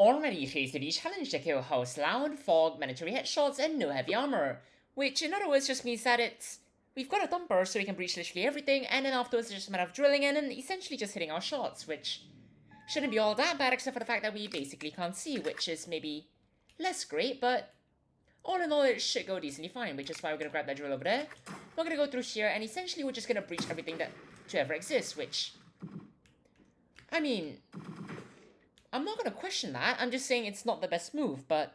Already today's daily challenge, the Killhouse: loud, fog, mandatory headshots, and no heavy armor. Which in other words just means that we've got a thumper so we can breach literally everything, and then afterwards it's just a matter of drilling in and essentially just hitting our shots, which shouldn't be all that bad except for the fact that we basically can't see, which is maybe less great, but all in all it should go decently fine, which is why we're gonna grab that drill over there. We're gonna go through here, and essentially we're just gonna breach everything that to ever exist, which, I mean, I'm not gonna question that, I'm just saying it's not the best move, but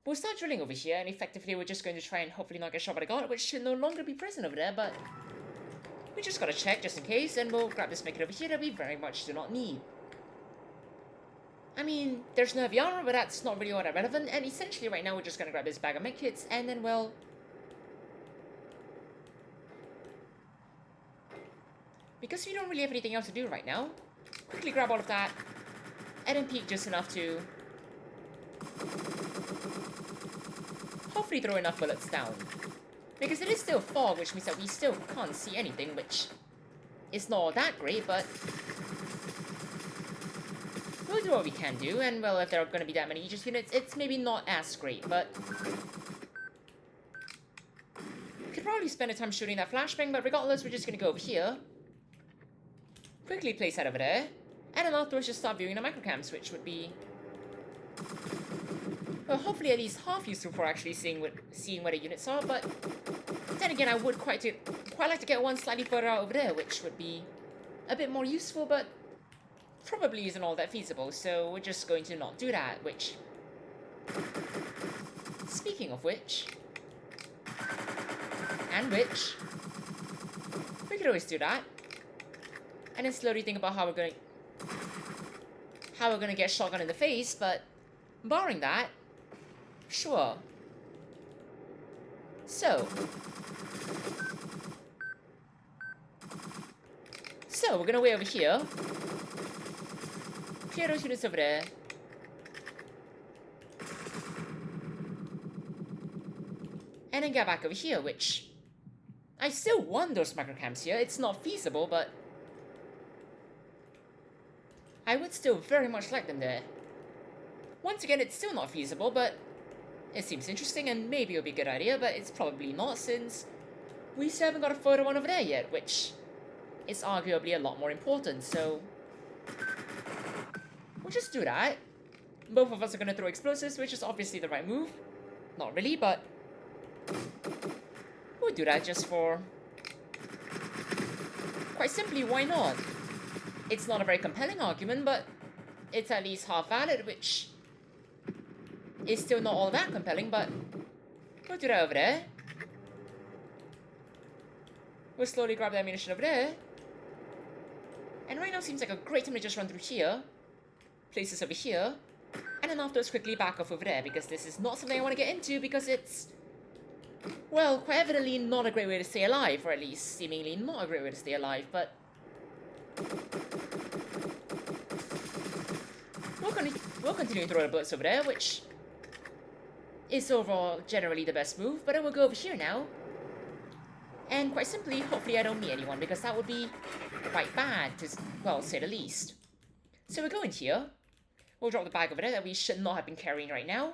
we'll start drilling over here, and effectively we're just going to try and hopefully not get shot by the guard, which should no longer be present over there, but we just gotta check just in case, and we'll grab this mechanic over here that we very much do not need. I mean, there's no heavy armor, but that's not really all that relevant, and essentially right now we're just gonna grab this bag of medkits, and then, well, because we don't really have anything else to do right now, quickly grab all of that, and then peek just enough to hopefully throw enough bullets down. Because it is still fog, which means that we still can't see anything, which is not that great, but we'll do what we can do, and well, if there are going to be that many Aegis units, it's maybe not as great, but we could probably spend the time shooting that flashbang, but regardless, we're just going to go over here, quickly place that over there, and then afterwards just start viewing the microcams, which would be, well, hopefully at least half useful for actually seeing where the units are, but then again, I would quite like to get one slightly further out over there, which would be a bit more useful, but probably isn't all that feasible, so we're just going to not do that, which, speaking of which, we could always do that, and then slowly think about how we're gonna get shotgun in the face, but barring that, sure. So we're gonna wait over here, clear those units over there, and then get back over here, which I still want those microcams here. It's not feasible, but I would still very much like them there. Once again, it's still not feasible, but it seems interesting and maybe it'll be a good idea, but it's probably not since we still haven't got a further one over there yet, which is arguably a lot more important, so we'll just do that. Both of us are gonna throw explosives, which is obviously the right move. Not really, but we'll do that just for, quite simply, why not? It's not a very compelling argument, but it's at least half valid, which is still not all that compelling, but we'll do that over there. We'll slowly grab the ammunition over there. And right now seems like a great time to just run through here, place this over here, and then afterwards quickly back off over there, because this is not something I want to get into, because it's, well, quite evidently not a great way to stay alive, or at least seemingly not a great way to stay alive, but we'll continue to throw the bullets over there, which is overall generally the best move, but I will go over here now. And quite simply, hopefully I don't meet anyone, because that would be quite bad, to, well, say the least. So we'll go in here, we'll drop the bag over there that we should not have been carrying right now.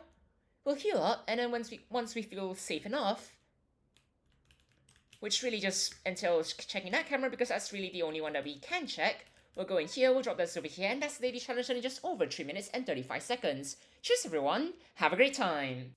We'll heal up, and then once we feel safe enough, which really just entails checking that camera, because that's really the only one that we can check, we'll go in here, we'll drop this over here, and that's the daily challenge in just over 3 minutes and 35 seconds. Cheers everyone, have a great time!